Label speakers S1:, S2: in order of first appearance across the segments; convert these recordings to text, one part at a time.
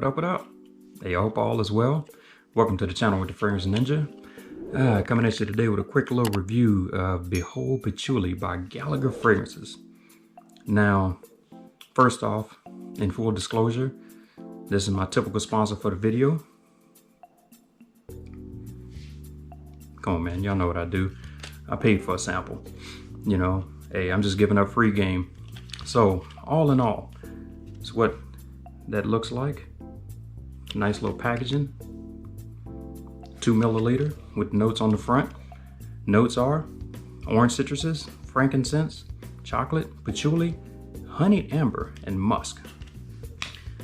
S1: What up? Hey, I hope all is well. Welcome to the channel with the Fragrance Ninja. Coming at you today with a quick little review of Behold Patchouli by Gallagher Fragrances. Now, first off, in full disclosure, this is my typical sponsor for the video. Come on, man, y'all know what I do. I paid for a sample. You know, hey, I'm just giving up free game. So, all in all, it's what that looks like. Nice little packaging. 2 milliliter with notes on the front. Notes are orange citruses, frankincense, chocolate, patchouli, honey amber, and musk.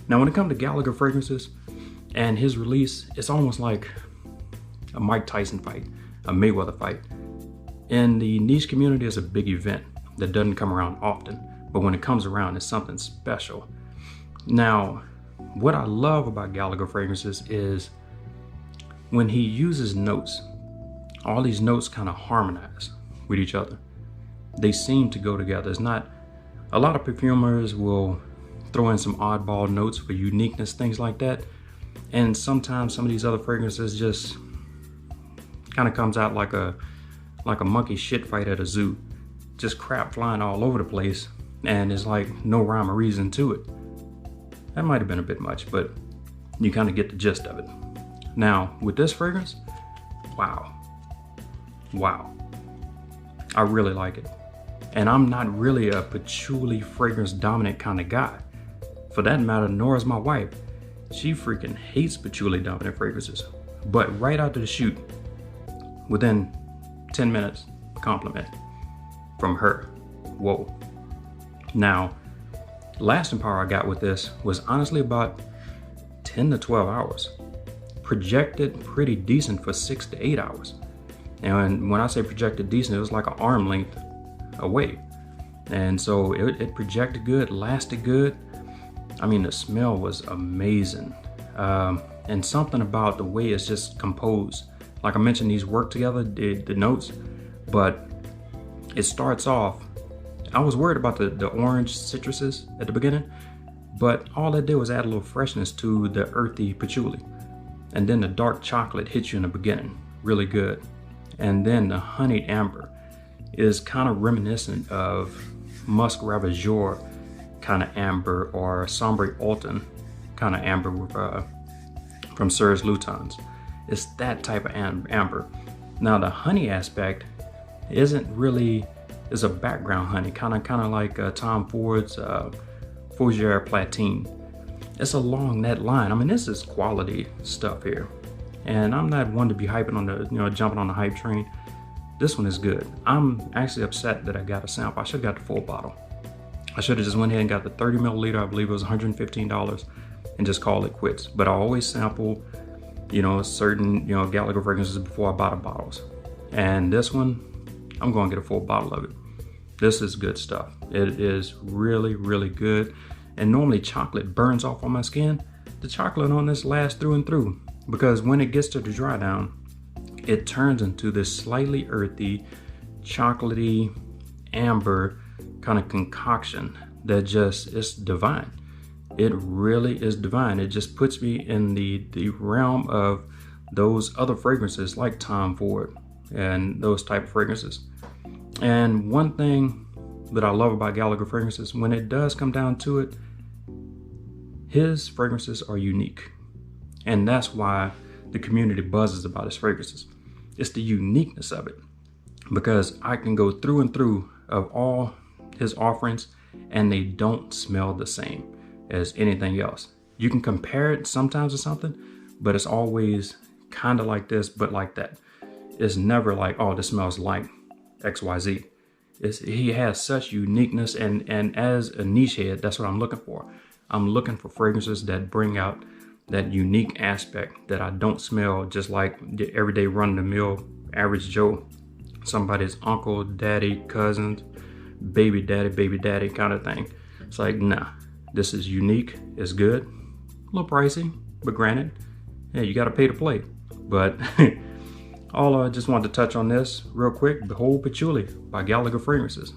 S1: Now when it comes to Gallagher Fragrances and his release, it's almost like a Mike Tyson fight, a Mayweather fight. In the niche community, it's a big event that doesn't come around often, but when it comes around, it's something special. Now, what I love about Gallagher Fragrances is when he uses notes, all these notes kind of harmonize with each other. They seem to go together. It's not, a lot of perfumers will throw in some oddball notes for uniqueness, things like that. And sometimes some of these other fragrances just kind of comes out like a monkey shit fight at a zoo. Just crap flying all over the place, and it's like no rhyme or reason to it. That might have been a bit much, but you kind of get the gist of it. Now, with this fragrance, wow. I really like it. And I'm not really a patchouli fragrance dominant kind of guy. For that matter, nor is my wife. She freaking hates patchouli dominant fragrances. But right out of the chute, within 10 minutes, compliment from her. Whoa. Now, lasting power I got with this was honestly about 10 to 12 hours. Projected pretty decent for 6 to 8 hours. And when I say projected decent, it was like an arm length away. And so it projected good, lasted good. I mean, the smell was amazing. And something about the way it's just composed. Like I mentioned, these work together, the notes, but it starts off, I was worried about the orange citruses at the beginning, but all it did was add a little freshness to the earthy patchouli. And then the dark chocolate hits you in the beginning, really good. And then the honey amber is kind of reminiscent of musk ravageur kind of amber or sombre autumn kind of amber with, from Serge Lutens. It's that type of amber. Now the honey aspect isn't really, is a background honey, kind of like Tom Ford's Fougere Platine. It's along that line. I mean, this is quality stuff here. And I'm not one to be hyping on the, jumping on the hype train. This one is good. I'm actually upset that I got a sample. I should have got the full bottle. I should have just went ahead and got the 30 milliliter. I believe it was $115 and just call it quits. But I always sample, certain, Gallagher fragrances before I buy the bottles. And this one, I'm going to get a full bottle of it. This is good stuff. It is really, really good. And normally chocolate burns off on my skin. The chocolate on this lasts through and through, because when it gets to the dry down, it turns into this slightly earthy, chocolatey, amber kind of concoction that just is divine. It really is divine. It just puts me in the realm of those other fragrances like Tom Ford and those type of fragrances. And one thing that I love about Gallagher Fragrances, when it does come down to it, his fragrances are unique. And that's why the community buzzes about his fragrances. It's the uniqueness of it. Because I can go through and through of all his offerings and they don't smell the same as anything else. You can compare it sometimes to something, but it's always kind of like this, but like that. It's never like, oh, this smells like XYZ. He has such uniqueness, and as a niche head, that's what I'm looking for. I'm looking for fragrances that bring out that unique aspect that I don't smell just like the everyday run-of-the-mill average Joe, somebody's uncle, daddy, cousins, baby daddy kind of thing. It's like, nah, this is unique, it's good, a little pricey, but granted, yeah, you got to pay to play. But all I just wanted to touch on this real quick. Behold Patchouli by Gallagher Fragrances.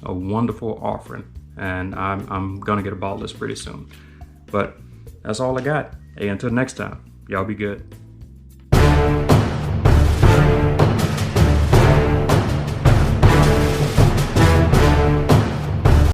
S1: A wonderful offering. And I'm gonna get a bottle of this pretty soon. But that's all I got. Hey, until next time, y'all be good.